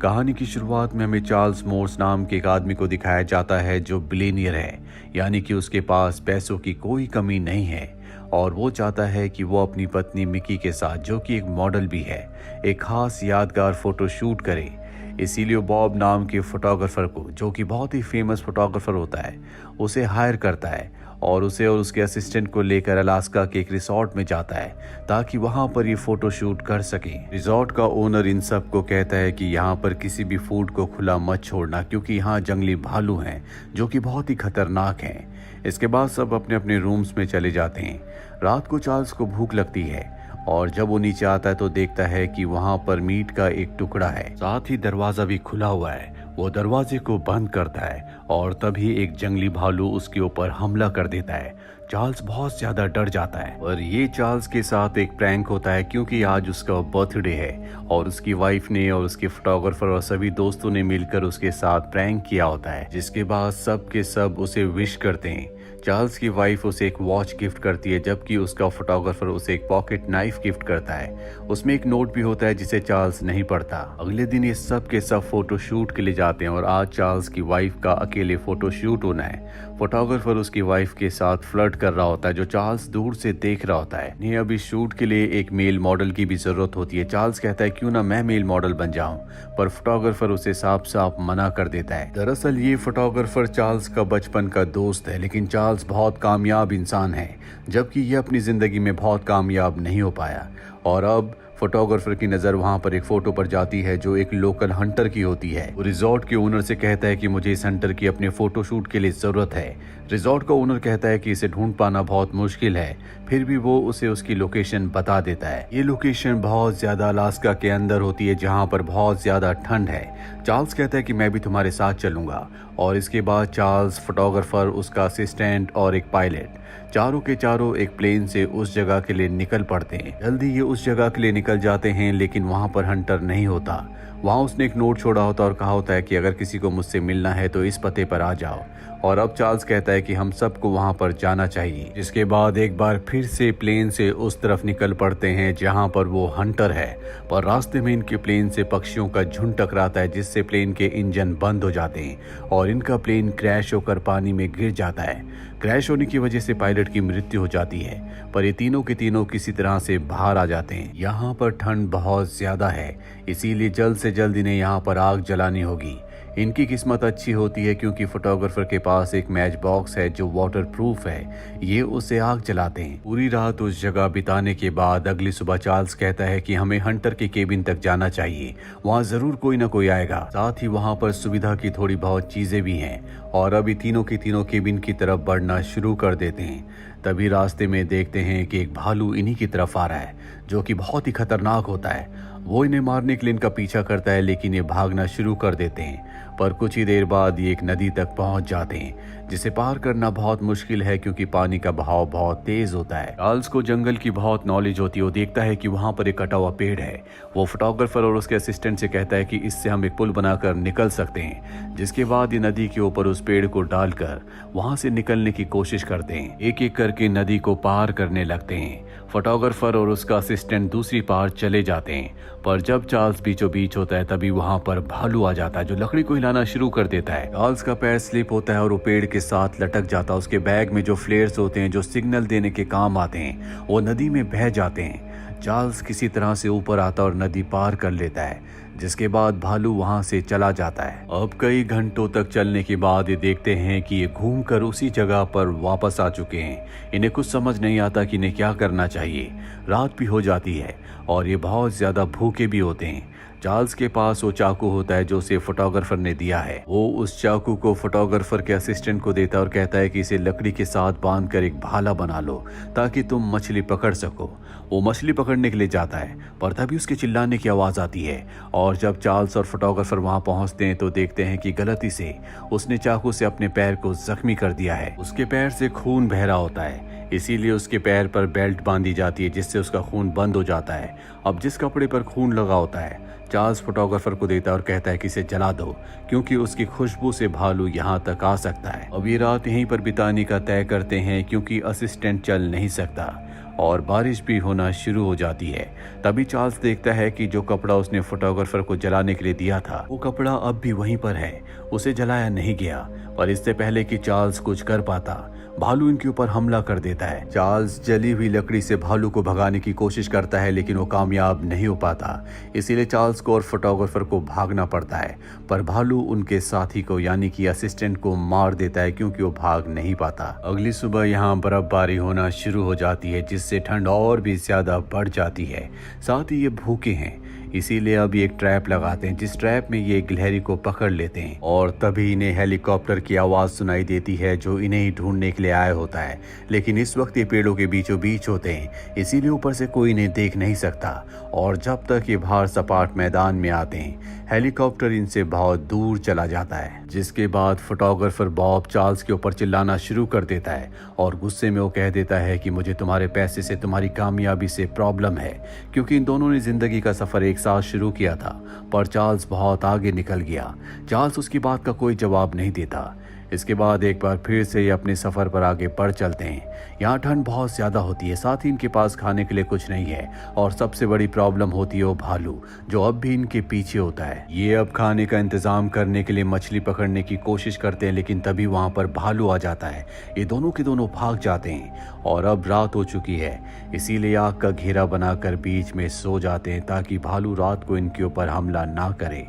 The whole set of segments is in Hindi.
कहानी की शुरुआत में हमें चार्ल्स मोर्स नाम के एक आदमी को दिखाया जाता है जो बिलियनियर है, यानी कि उसके पास पैसों की कोई कमी नहीं है और वो चाहता है कि वो अपनी पत्नी मिकी के साथ, जो कि एक मॉडल भी है, एक खास यादगार फोटो शूट करे। इसीलिए बॉब नाम के फोटोग्राफर को, जो कि बहुत ही फेमस फोटोग्राफर होता है, उसे हायर करता है और उसे और उसके असिस्टेंट को लेकर अलास्का के एक रिसोर्ट में जाता है ताकि वहां पर ये फोटो शूट कर सके। रिसोर्ट का ओनर इन सब को कहता है कि यहाँ पर किसी भी फूड को खुला मत छोड़ना, क्योंकि यहाँ जंगली भालू हैं जो कि बहुत ही खतरनाक हैं। इसके बाद सब अपने अपने रूम्स में चले जाते हैं। रात को चार्ल्स को भूख लगती है और जब वो नीचे आता है तो देखता है कि वहां पर मीट का एक टुकड़ा है, साथ ही दरवाजा भी खुला हुआ है। वो दरवाजे को बंद करता है और तभी एक जंगली भालू उसके ऊपर हमला कर देता है। चार्ल्स बहुत ज्यादा डर जाता है और ये चार्ल्स के साथ एक प्रैंक होता है, क्योंकि आज उसका बर्थडे है और उसकी वाइफ ने और उसके फोटोग्राफर और सभी दोस्तों ने मिलकर उसके साथ प्रैंक किया होता है, जिसके बाद सब के सब उसे विश करते हैं। चार्ल्स की वाइफ उसे एक वॉच गिफ्ट करती है, जबकि उसका फोटोग्राफर उसे एक पॉकेट नाइफ गिफ्ट करता है। उसमें एक नोट भी होता है जिसे चार्ल्स नहीं पढ़ता। अगले दिन ये सब के सब फोटो शूट के लिए जाते हैं और आज चार्ल्स की वाइफ का अकेले फोटो शूट होना है। फोटोग्राफर उसकी वाइफ के साथ फ्लर्ट कर रहा होता है, जो चार्ल्स दूर से देख रहा होता है। इन्हें अभी शूट के लिए एक मेल मॉडल की भी जरूरत होती है। चार्ल्स कहता है क्यों ना मैं मेल मॉडल बन जाऊं, पर फोटोग्राफर उसे साफ साफ मना कर देता है। दरअसल ये फोटोग्राफर चार्ल्स का बचपन का दोस्त है, लेकिन चार्ल्स बहुत कामयाब इंसान है, जबकि ये अपनी जिंदगी में बहुत कामयाब नहीं हो पाया। और अब फोटोग्राफर की नजर वहां पर एक फोटो पर जाती है जो एक लोकल हंटर की होती है। वो रिजॉर्ट के ओनर से कहता है कि मुझे इस हंटर की अपने फोटो शूट के लिए जरूरत है। रिजॉर्ट का ओनर कहता है कि इसे ढूंढ पाना बहुत मुश्किल है, फिर भी वो उसे उसकी लोकेशन बता देता है। ये लोकेशन बहुत ज्यादा अलास्का के अंदर होती है, जहाँ पर बहुत ज्यादा ठंड है। चार्ल्स कहता है कि मैं भी तुम्हारे साथ चलूंगा और इसके बाद चार्ल्स, फोटोग्राफर, उसका असिस्टेंट और एक पायलट चारों के चारों एक प्लेन से उस जगह के लिए निकल पड़ते हैं। जल्दी ये उस जगह के लिए निकल जाते हैं, लेकिन वहां पर हंटर नहीं होता। वहां उसने एक नोट छोड़ा होता और कहा होता है कि अगर किसी को मुझसे मिलना है तो इस पते पर आ जाओ। और अब चार्ल्स कहता है कि हम सबको वहां पर जाना चाहिए। जिसके बाद एक बार फिर से प्लेन से उस तरफ निकल पड़ते हैं जहां पर वो हंटर है, पर रास्ते में इनके प्लेन से पक्षियों का झुंड टकराता है, जिससे प्लेन के इंजन बंद हो जाते हैं और इनका प्लेन क्रैश होकर पानी में गिर जाता है। क्रैश होने की वजह से पायलट की मृत्यु हो जाती है, पर ये तीनों के तीनों किसी तरह से बाहर आ जाते हैं। यहाँ पर ठंड बहुत ज्यादा है, इसीलिए जल्द से जल्द इन्हें यहाँ पर आग जलानी होगी। इनकी किस्मत अच्छी होती है क्योंकि फोटोग्राफर के पास एक मैच बॉक्स है जो वाटर प्रूफ है। ये उसे आग जलाते हैं। पूरी रात उस जगह बिताने के बाद अगली सुबह चार्ल्स कहता है कि हमें हंटर के केबिन तक जाना चाहिए, वहाँ जरूर कोई ना कोई आएगा। साथ ही वहाँ पर सुविधा की थोड़ी बहुत चीजें भी हैं और अभी तीनों की तीनों केबिन की तरफ बढ़ना शुरू कर देते हैं। तभी रास्ते में देखते हैं कि एक भालू इन्हीं की तरफ आ रहा है, जो कि बहुत ही खतरनाक होता है। वो इन्हें मारने के लिए इनका पीछा करता है, लेकिन ये भागना शुरू कर देते हैं। पर कुछ ही देर बाद ये एक नदी तक पहुंच जाते हैं, जिसे पार करना बहुत मुश्किल है क्योंकि पानी का बहाव बहुत तेज होता है। चार्ल्स को जंगल की बहुत नॉलेज होती है। वो देखता है कि वहां पर एक कटा हुआ पेड़ है। वो फोटोग्राफर और उसके असिस्टेंट से कहता है कि इससे हम एक पुल बनाकर निकल सकते हैं। जिसके बाद ये नदी के ऊपर उस पेड़ को डालकर वहां से निकलने की कोशिश करते हैं। एक एक करके नदी को पार करने लगते हैं। फोटोग्राफर और उसका असिस्टेंट दूसरी पार चले जाते हैं, पर जब चार्ल्स बीचों बीच होता है तभी वहां पर भालू आ जाता है, जो लकड़ी को हिलाना शुरू कर देता है। चार्ल्स का पैर स्लिप होता है और वो पेड़ के साथ लटक जाता है। उसके बैग में जो फ्लेयर्स होते हैं, जो सिग्नल देने के काम आते हैं, वो नदी में बह जाते हैं। चार्ल्स किसी तरह से ऊपर आता और नदी पार कर लेता है, जिसके बाद भालू वहां से चला जाता है। अब कई घंटों तक चलने के बाद ये देखते हैं कि ये घूमकर उसी जगह पर वापस आ चुके हैं। इन्हें कुछ समझ नहीं आता कि इन्हें क्या करना चाहिए। रात भी हो जाती है और ये बहुत ज्यादा भूखे भी होते हैं। चार्ल्स के पास वो चाकू होता है जो उसे फोटोग्राफर ने दिया है। वो उस चाकू को फोटोग्राफर के असिस्टेंट को देता है और कहता है कि इसे लकड़ी के साथ बांधकर एक भाला बना लो ताकि तुम मछली पकड़ सको। वो मछली पकड़ने के लिए जाता है, पर तभी उसके चिल्लाने की आवाज आती है और जब चार्ल्स और फोटोग्राफर वहां पहुंचते हैं तो देखते हैं कि गलती से उसने चाकू से अपने पैर को जख्मी कर दिया है। उसके पैर से खून बह रहा होता है, इसीलिए उसके पैर पर बेल्ट बांधी जाती है, जिससे उसका खून बंद हो जाता है। अब जिस कपड़े पर खून लगा होता है चार्ल्स फोटोग्राफर को देता है और कहता है कि इसे जला दो, क्योंकि उसकी खुशबू से भालू यहाँ तक आ सकता है। अब ये रात यहीं पर बिताने का तय करते हैं क्योंकि असिस्टेंट चल नहीं सकता और बारिश भी होना शुरू हो जाती है। तभी चार्ल्स देखता है कि जो कपड़ा उसने फोटोग्राफर को जलाने के लिए दिया था वो कपड़ा अब भी वहीं पर है, उसे जलाया नहीं गया। पर इससे पहले कि चार्ल्स कुछ कर पाता, भालू इनके ऊपर हमला कर देता है। चार्ल्स जली हुई लकड़ी से भालू को भगाने की कोशिश करता है लेकिन वो कामयाब नहीं हो पाता। इसीलिए चार्ल्स को और फोटोग्राफर को भागना पड़ता है, पर भालू उनके साथी को यानी कि असिस्टेंट को मार देता है क्योंकि वो भाग नहीं पाता। अगली सुबह यहाँ बर्फबारी होना शुरू हो जाती है जिससे ठंड और भी ज्यादा बढ़ जाती है। साथ ही ये भूखे हैं, इसीलिए अब ये एक ट्रैप लगाते हैं जिस ट्रैप में ये गिलहरी को पकड़ लेते हैं। और तभी इन्हें हेलीकॉप्टर की आवाज सुनाई देती है जो इन्हें ही ढूंढने के लिए आया होता है। लेकिन इस वक्त ये पेड़ों के बीचों बीच होते हैं, इसीलिए ऊपर से कोई इन्हें देख नहीं सकता। और जब तक ये बाहर सपाट मैदान में आते हैं हेलीकॉप्टर इनसे बहुत दूर चला जाता है। जिसके बाद फोटोग्राफर बॉब चार्ल्स के ऊपर चिल्लाना शुरू कर देता है और गुस्से में वो कह देता है कि मुझे तुम्हारे पैसे से तुम्हारी कामयाबी से प्रॉब्लम है, क्योंकि इन दोनों ने जिंदगी का सफर एक साथ शुरू किया था। पर चार्ल्स बहुत आगे निकल गया। चार्ल्स उसकी बात का कोई जवाब नहीं देता। इसके बाद एक बार फिर से ये अपने सफर पर आगे बढ़ चलते हैं। यहाँ ठंड बहुत ज्यादा होती है, साथ ही इनके पास खाने के लिए कुछ नहीं है और सबसे बड़ी प्रॉब्लम होती है वो भालू जो अब भी इनके पीछे होता है। ये अब खाने का इंतजाम करने के लिए मछली पकड़ने की कोशिश करते हैं लेकिन तभी वहां पर भालू आ जाता है। ये दोनों के दोनों भाग जाते हैं और अब रात हो चुकी है, इसीलिए आग का घेरा बनाकर बीच में सो जाते हैं ताकि भालू रात को इनके ऊपर हमला ना करे।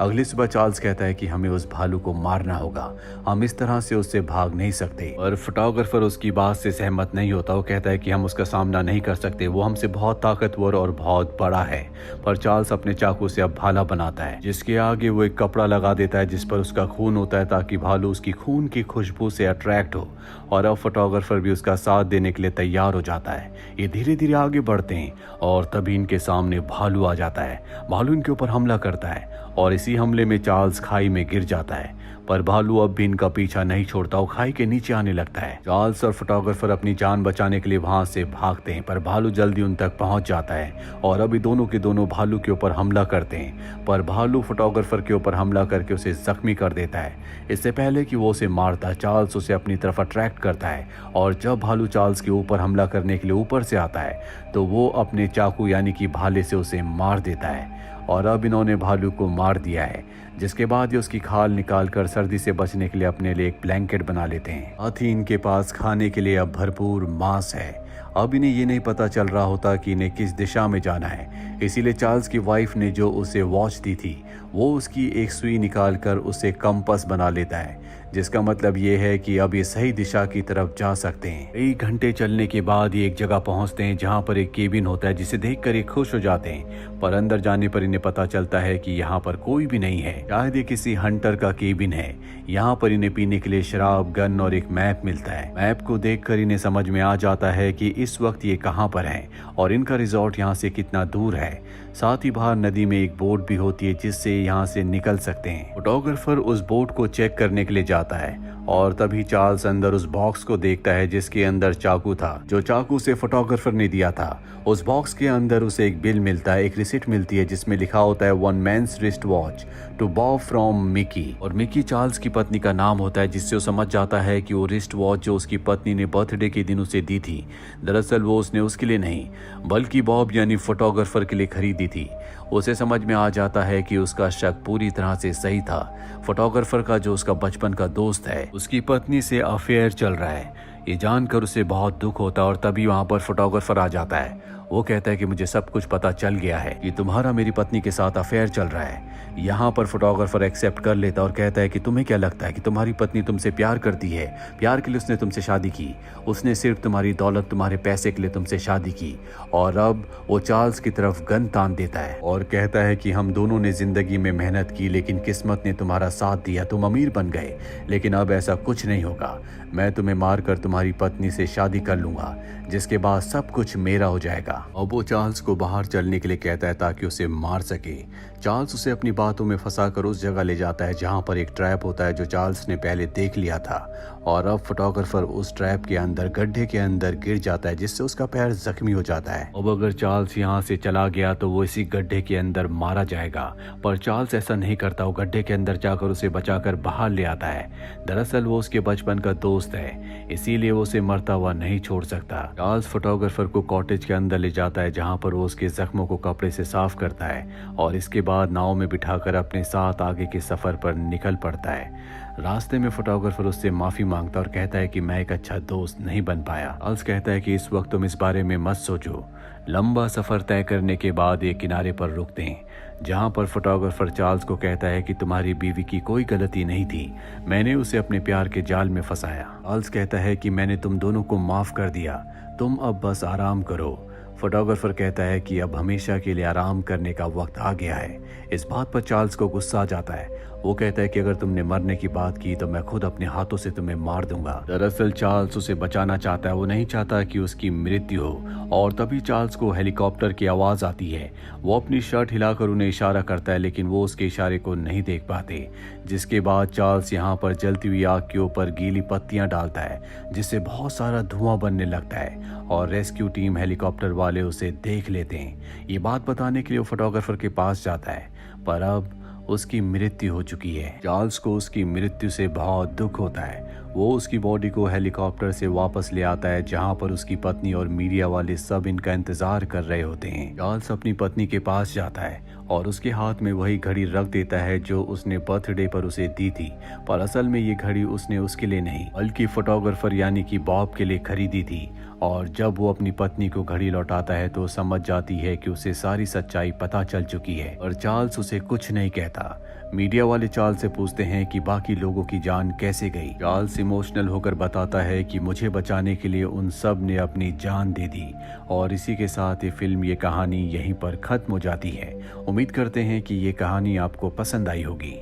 अगली सुबह चार्ल्स कहता है कि हमें उस भालू को मारना होगा, हम इस तरह से उससे भाग नहीं सकते। और फोटोग्राफर उसकी बात से सहमत नहीं होता। वो कहता है कि हम उसका सामना नहीं कर सकते, वो हमसे बहुत ताकतवर और बहुत बड़ा है। पर चार्ल्स अपने चाकू से अब भाला बनाता है जिसके आगे वो एक कपड़ा लगा देता है जिस पर उसका खून होता है ताकि भालू उसकी खून की खुशबू से अट्रैक्ट हो। और अब फोटोग्राफर भी उसका साथ देने के लिए तैयार हो जाता है। ये धीरे धीरे आगे बढ़ते हैं और तभी इनके सामने भालू आ जाता है। भालू इनके ऊपर हमला करता है और इसी हमले में चार्ल्स खाई में गिर जाता है। पर भालू अब भी इनका पीछा नहीं छोड़ता, वो खाई के नीचे आने लगता है। चार्ल्स और फोटोग्राफर अपनी जान बचाने के लिए वहां से भागते हैं पर भालू जल्दी उन तक पहुंच जाता है और अभी दोनों के दोनों भालू के ऊपर हमला करते हैं। पर भालू फोटोग्राफर के ऊपर हमला करके उसे जख्मी कर देता है। इससे पहले कि वो उसे मारता, चार्ल्स उसे अपनी तरफ अट्रैक्ट करता है और जब भालू चार्ल्स के ऊपर हमला करने के लिए ऊपर से आता है तो वो अपने चाकू यानी कि भाले से उसे मार देता है। और अब इन्होंने भालू को मार दिया है, जिसके बाद ये उसकी खाल निकालकर सर्दी से बचने के लिए अपने लिए एक ब्लैंकेट बना लेते हैं। साथ ही इनके पास खाने के लिए अब भरपूर मांस है। अब इन्हें ये नहीं पता चल रहा होता कि इन्हें किस दिशा में जाना है, इसीलिए चार्ल्स की वाइफ ने जो उसे वॉच दी थी वो उसकी एक सुई निकालकर उसे कंपास बना लेता है, जिसका मतलब ये है कि अब ये सही दिशा की तरफ जा सकते हैं। कई घंटे चलने के बाद ये एक जगह पहुंचते हैं जहां पर एक केबिन होता है जिसे देखकर ये खुश हो जाते हैं। पर अंदर जाने पर इन्हें पता चलता है कि यहाँ पर कोई भी नहीं है, शायद ये किसी हंटर का केबिन है। यहाँ पर इन्हें पीने के लिए शराब, गन और एक मैप मिलता है। मैप को देखकर इन्हें समझ में आ जाता है कि इस वक्त ये कहाँ पर है और इनका रिजॉर्ट यहाँ से कितना दूर है। साथ ही बाहर नदी में एक बोट भी होती है जिससे यहाँ से निकल सकते हैं। फोटोग्राफर उस बोट को चेक करने के लिए जाता है और तभी चार्ल्स अंदर उस बॉक्स को देखता है जिसके अंदर चाकू था जो चाकू से फोटोग्राफर ने दिया था। उस बॉक्स के अंदर उसे एक बिल मिलता है, एक रिसिप्ट मिलती है जिसमें लिखा होता है 1 man's wrist watch to Bob from Mickey. और मिकी चार्ल्स की पत्नी का नाम होता है, जिससे वो समझ जाता है कि वो रिस्ट वॉच जो उसकी पत्नी ने बर्थडे के दिन उसे दी थी दरअसल वो उसने उसके लिए नहीं बल्कि बॉब यानी फोटोग्राफर के लिए खरीदी थी। उसे समझ में आ जाता है कि उसका शक पूरी तरह से सही था। फोटोग्राफर का जो उसका बचपन का दोस्त है उसकी पत्नी से अफेयर चल रहा है। ये जानकर उसे बहुत दुख होता है और तभी वहां पर फोटोग्राफर आ जाता है। वो कहता है कि मुझे सब कुछ पता चल गया है कि तुम्हारा मेरी पत्नी के साथ अफेयर चल रहा है। यहाँ पर फोटोग्राफर एक्सेप्ट कर लेता और कहता है कि तुम्हें क्या लगता है कि तुम्हारी पत्नी तुमसे प्यार करती है? प्यार के लिए उसने तुमसे शादी की, उसने सिर्फ तुम्हारी दौलत, तुम्हारे पैसे के लिए तुमसे शादी की। और अब वो चार्ल्स की तरफ गन तान देता है और कहता है कि हम दोनों ने जिंदगी में मेहनत की लेकिन किस्मत ने तुम्हारा साथ दिया, तुम अमीर बन गए, लेकिन अब ऐसा कुछ नहीं होगा। मैं तुम्हें मारकर तुम्हारी पत्नी से शादी कर लूंगा, जिसके बाद सब कुछ मेरा हो जाएगा। और वो चार्ल्स को बाहर चलने के लिए कहता है ताकि उसे मार सके। चार्ल्स उसे अपनी बातों में फंसाकर उस जगह ले जाता है जहां पर एक ट्रैप होता है जो चार्ल्स ने पहले देख लिया था, और अब फोटोग्राफर उस ट्रैप के अंदर गड्ढे के अंदर गिर जाता है जिससे उसका पैर जख्मी हो जाता है। अब अगर चार्ल्स यहाँ से चला गया तो वो इसी गड्ढे के अंदर मारा जाएगा, पर चार्ल्स ऐसा नहीं करता। वो गड्ढे के अंदर जाकर उसे बचाकर बाहर ले आता है। दरअसल वो उसके बचपन का दोस्त है, इसीलिए वो उसे मरता हुआ नहीं छोड़ सकता। चार्ल्स फोटोग्राफर को कॉटेज के अंदर ले जाता है जहाँ पर वो उसके जख्मों को कपड़े से साफ करता है और इसके बाद नाव में बिठाकर अपने साथ आगे के सफर पर निकल पड़ता है। रास्ते में फोटोग्राफर उससे माफी मांगता और कहता है कि मैं एक अच्छा दोस्त नहीं बन पाया। चार्ल्स कहता है कि इस वक्त तुम इस बारे में मत सोचो। लंबा सफर तय करने के बाद एक किनारे पर रुकते हैं जहां पर फोटोग्राफर चार्ल्स को कहता है कि तुम्हारी बीवी की कोई गलती नहीं थी, मैंने उसे अपने प्यार के जाल में फंसाया। चार्ल्स कहता है कि मैंने तुम दोनों को माफ कर दिया, तुम अब बस आराम करो। फोटोग्राफर कहता है कि अब हमेशा के लिए आराम करने का वक्त आ गया है। इस बात पर चार्ल्स को गुस्सा आ जाता है। वो कहता है कि अगर तुमने मरने की बात की तो मैं खुद अपने हाथों से तुम्हें मार दूंगा। दरअसल चार्ल्स उसे बचाना चाहता है, वो नहीं चाहता कि उसकी मृत्यु हो। और तभी चार्ल्स को हेलीकॉप्टर की आवाज आती है। वो अपनी शर्ट हिलाकर उन्हें इशारा करता है लेकिन वो उसके इशारे को नहीं देख पाते, जिसके बाद चार्ल्स यहाँ पर जलती हुई आग के ऊपर गीली पत्तियां डालता है जिससे बहुत सारा धुआं बनने लगता है और रेस्क्यू टीम हेलीकॉप्टर वाले उसे देख लेते हैं। ये बात बताने के लिए वो फोटोग्राफर के पास जाता है, पर अब उसकी मृत्यु हो चुकी है। चार्ल्स को उसकी मृत्यु से बहुत दुख होता है। वो उसकी बॉडी को हेलीकॉप्टर से वापस ले आता है जहां पर उसकी पत्नी और मीडिया वाले सब इनका इंतजार कर रहे होते हैं। चार्ल्स अपनी पत्नी के पास जाता है और उसके हाथ में वही घड़ी रख देता है जो उसने बर्थडे पर उसे दी थी, पर असल में ये घड़ी उसने उसके लिए नहीं बल्कि फोटोग्राफर यानी कि बॉब के लिए खरीदी थी। और जब वो अपनी पत्नी को घड़ी लौटाता है तो समझ जाती है कि उसे सारी सच्चाई पता चल चुकी है, और चार्ल्स उसे कुछ नहीं कहता। मीडिया वाले चार्ल्स से पूछते हैं कि बाकी लोगों की जान कैसे गई। चार्ल्स इमोशनल होकर बताता है कि मुझे बचाने के लिए उन सब ने अपनी जान दे दी। और इसी के साथ ये फिल्म, ये कहानी यहीं पर खत्म हो जाती है। उम्मीद करते हैं कि ये कहानी आपको पसंद आई होगी।